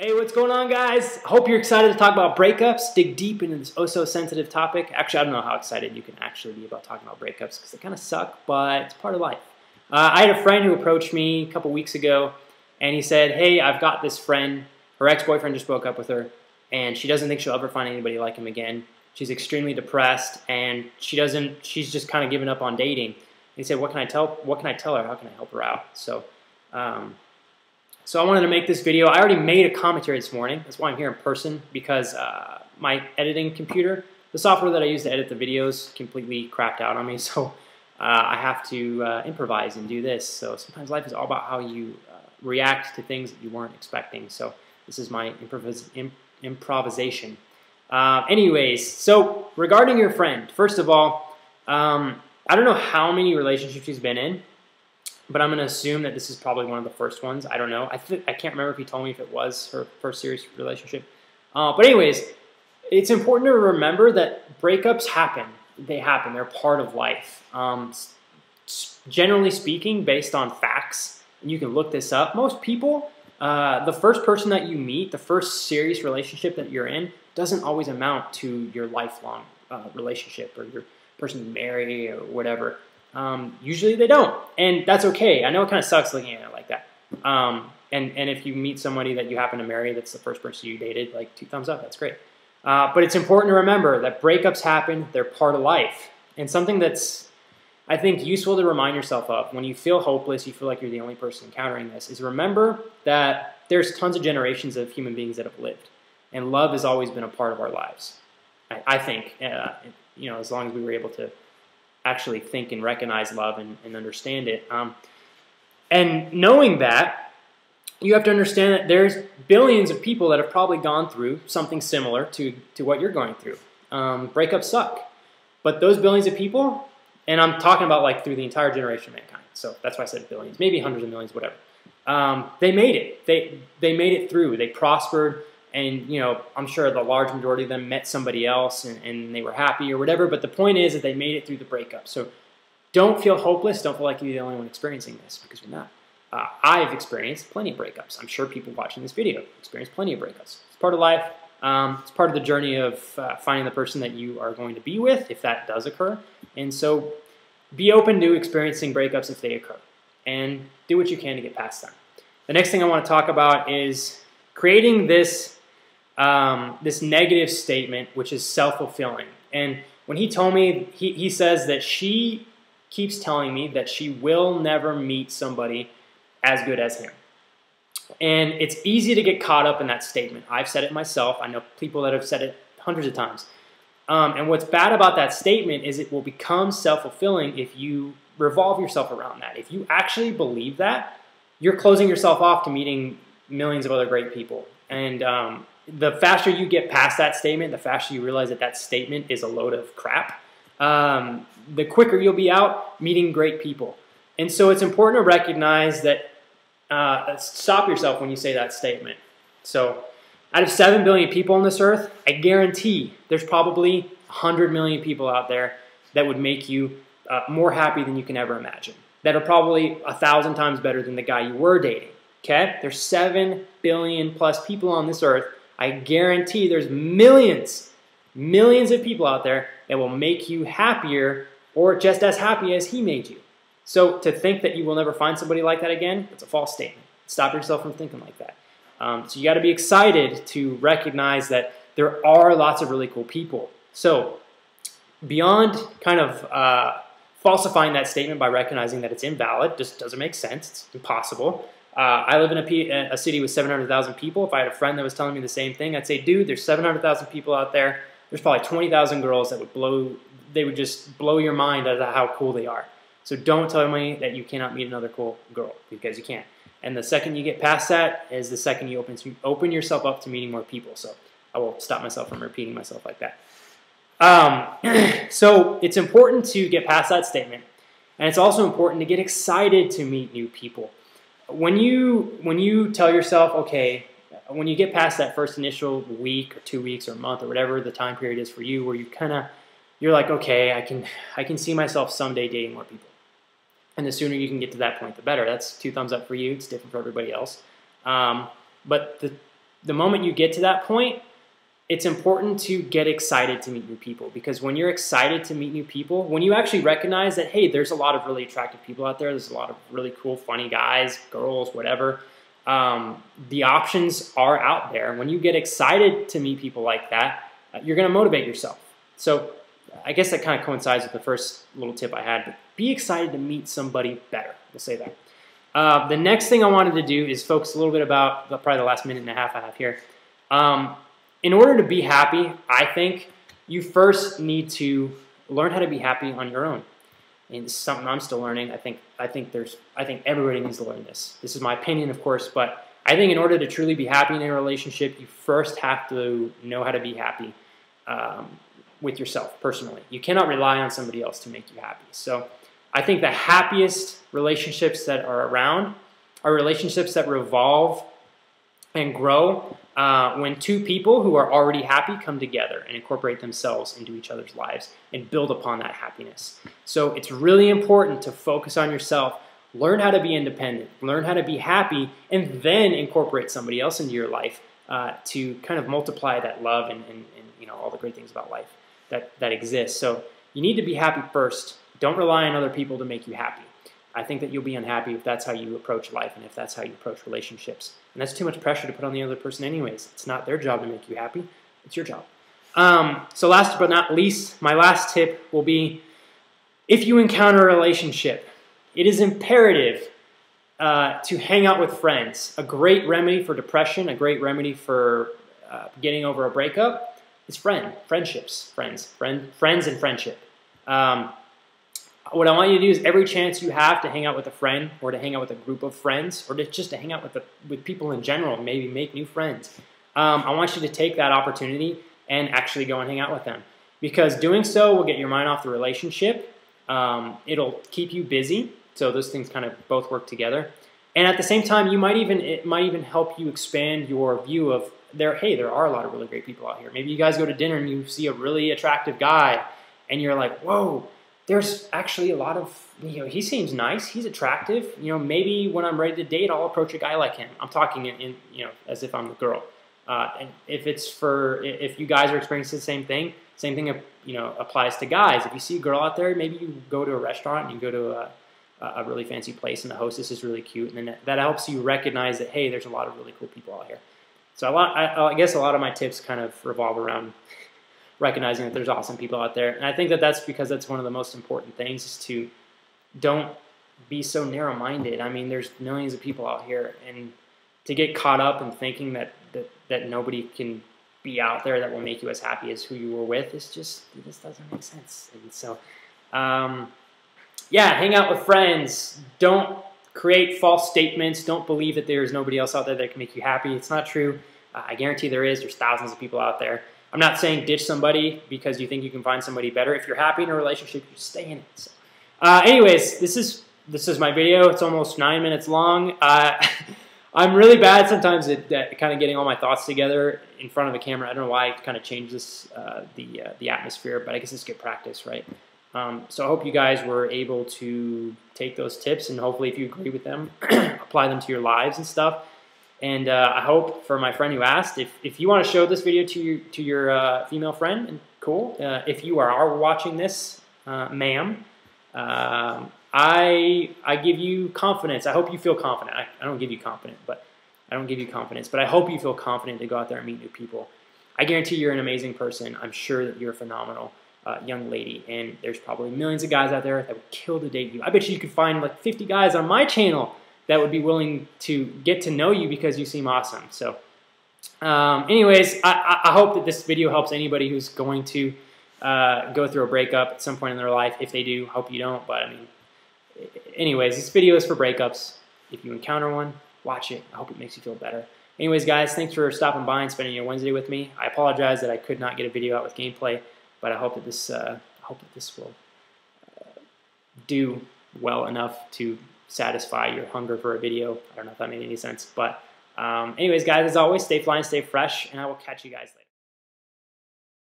Hey, what's going on, guys? I hope you're excited to talk about breakups, dig deep into this oh-so-sensitive topic. Actually, I don't know how excited you can actually be about talking about breakups because they kind of suck, but it's part of life. I had a friend who approached me a couple weeks ago, and he said, hey, I've got this friend. Her ex-boyfriend just broke up with her, and she doesn't think she'll ever find anybody like him again. She's extremely depressed, and she's just kind of given up on dating. He said, what can I tell her? How can I help her out? So I wanted to make this video. I already made a commentary this morning. That's why I'm here in person, because my editing computer, the software that I use to edit the videos, completely crapped out on me. So I have to improvise and do this. So sometimes life is all about how you react to things that you weren't expecting. So this is my improvisation. Anyways, so regarding your friend, first of all, I don't know how many relationships she's been in, but I'm going to assume that this is probably one of the first ones. I don't know. I can't remember if he told me if it was her first serious relationship. But anyways, it's important to remember that breakups happen. They happen. They're part of life. Generally speaking, based on facts, and you can look this up, most people, the first person that you meet, the first serious relationship that you're in, doesn't always amount to your lifelong relationship or your person you marry or whatever. Usually they don't, and that's okay. I know it kind of sucks looking at it like that. And if you meet somebody that you happen to marry, that's the first person you dated, like 2 thumbs up, that's great. But it's important to remember that breakups happen, they're part of life. And something that's, I think, useful to remind yourself of when you feel hopeless, you feel like you're the only person encountering this, is remember that there's tons of generations of human beings that have lived. And love has always been a part of our lives. I think, you know, as long as we were able to actually think and recognize love and understand it. And knowing that, you have to understand that there's billions of people that have probably gone through something similar to what you're going through. Breakups suck. But those billions of people, and I'm talking about like through the entire generation of mankind, so that's why I said billions, maybe hundreds of millions, whatever. They made it. They made it through. They prospered. And, you know, I'm sure the large majority of them met somebody else and they were happy or whatever. But the point is that they made it through the breakup. So don't feel hopeless. Don't feel like you're the only one experiencing this, because you're not. I've experienced plenty of breakups. I'm sure people watching this video experience plenty of breakups. It's part of life. It's part of the journey of finding the person that you are going to be with, if that does occur. And so be open to experiencing breakups if they occur. And do what you can to get past them. The next thing I want to talk about is creating this negative statement, which is self-fulfilling. And when he told me, he says that she keeps telling me that she will never meet somebody as good as him. And it's easy to get caught up in that statement. I've said it myself. I know people that have said it hundreds of times. And what's bad about that statement is it will become self-fulfilling if you revolve yourself around that. If you actually believe that, you're closing yourself off to meeting millions of other great people. And the faster you get past that statement, the faster you realize that that statement is a load of crap, the quicker you'll be out meeting great people. And so it's important to recognize that, stop yourself when you say that statement. So out of 7 billion people on this earth, I guarantee there's probably 100 million people out there that would make you more happy than you can ever imagine, that are probably 1,000 times better than the guy you were dating. Okay? There's 7 billion plus people on this earth. I guarantee there's millions of people out there that will make you happier or just as happy as he made you. So to think that you will never find somebody like that again, it's a false statement. Stop yourself from thinking like that. So you got to be excited to recognize that there are lots of really cool people. So beyond kind of falsifying that statement by recognizing that it's invalid, just doesn't make sense, it's impossible. I live in a city with 700,000 people. If I had a friend that was telling me the same thing, I'd say, dude, there's 700,000 people out there. There's probably 20,000 girls that would just blow your mind as to how cool they are. So don't tell me that you cannot meet another cool girl, because you can. And the second you get past that is the second you open yourself up to meeting more people. So I will stop myself from repeating myself like that. So it's important to get past that statement. And it's also important to get excited to meet new people. When you tell yourself, okay, when you get past that first initial week or 2 weeks or a month or whatever the time period is for you, where you're like, okay, I can see myself someday dating more people. And the sooner you can get to that point, the better. That's 2 thumbs up for you. It's different for everybody else. But the moment you get to that point, it's important to get excited to meet new people, because when you're excited to meet new people, when you actually recognize that, hey, there's a lot of really attractive people out there, there's a lot of really cool, funny guys, girls, whatever, the options are out there. When you get excited to meet people like that, you're going to motivate yourself. So I guess that kind of coincides with the first little tip I had, but be excited to meet somebody better. We'll say that. The next thing I wanted to do is focus a little bit about probably the last minute and a half I have here. In order to be happy, I think you first need to learn how to be happy on your own. And it's something I'm still learning. I think everybody needs to learn this. This is my opinion, of course, but I think in order to truly be happy in a relationship, you first have to know how to be happy with yourself personally. You cannot rely on somebody else to make you happy. So I think the happiest relationships that are around are relationships that revolve and grow when two people who are already happy come together and incorporate themselves into each other's lives and build upon that happiness. So it's really important to focus on yourself, learn how to be independent, learn how to be happy, and then incorporate somebody else into your life to kind of multiply that love and you know, all the great things about life that exist. So you need to be happy first. Don't rely on other people to make you happy. I think that you'll be unhappy if that's how you approach life and if that's how you approach relationships. And that's too much pressure to put on the other person anyways. It's not their job to make you happy. It's your job. So last but not least, my last tip will be, if you encounter a relationship, it is imperative to hang out with friends. A great remedy for depression, a great remedy for getting over a breakup is friendships, friends and friendship. What I want you to do is every chance you have to hang out with a friend or to hang out with a group of friends or just to hang out with people in general, maybe make new friends. I want you to take that opportunity and actually go and hang out with them, because doing so will get your mind off the relationship. It'll keep you busy. So those things kind of both work together. And at the same time, it might even help you expand your view of hey, there are a lot of really great people out here. Maybe you guys go to dinner and you see a really attractive guy and you're like, whoa, there's actually a lot of, you know, he seems nice, he's attractive. You know, maybe when I'm ready to date, I'll approach a guy like him. I'm talking in you know, as if I'm the girl. And if you guys are experiencing the same thing, you know, applies to guys. If you see a girl out there, maybe you go to a restaurant and you go to a really fancy place and the hostess is really cute, and then that helps you recognize that, hey, there's a lot of really cool people out here. So I guess a lot of my tips kind of revolve around recognizing that there's awesome people out there. And I think that that's because that's one of the most important things, is to don't be so narrow-minded. I mean, there's millions of people out here, and to get caught up in thinking that nobody can be out there that will make you as happy as who you were with, it just doesn't make sense. And so, yeah, hang out with friends. Don't create false statements. Don't believe that there's nobody else out there that can make you happy. It's not true. I guarantee there is. There's thousands of people out there. I'm not saying ditch somebody because you think you can find somebody better. If you're happy in a relationship, you stay in it. So, anyways, this is my video. It's almost 9 minutes long. I'm really bad sometimes at kind of getting all my thoughts together in front of a camera. I don't know why it kind of changes the atmosphere, but I guess it's good practice, right? So I hope you guys were able to take those tips, and hopefully if you agree with them, apply them to your lives and stuff. And I hope, for my friend who asked, if you want to show this video to your female friend, and cool. If you are watching this, ma'am, I give you confidence. I hope you feel confident. I don't give you confidence, but I hope you feel confident to go out there and meet new people. I guarantee you're an amazing person. I'm sure that you're a phenomenal young lady, and there's probably millions of guys out there that would kill to date you. I bet you could find like 50 guys on my channel that would be willing to get to know you because you seem awesome. So anyways, I hope that this video helps anybody who's going to go through a breakup at some point in their life. If they do, hope you don't. But I mean, anyways, this video is for breakups. If you encounter one, watch it. I hope it makes you feel better. Anyways, guys, thanks for stopping by and spending your Wednesday with me. I apologize that I could not get a video out with gameplay, but I hope that this will do well enough to satisfy your hunger for a video. I don't know if that made any sense, but anyways, guys, as always, stay fly and stay fresh, and I will catch you guys later.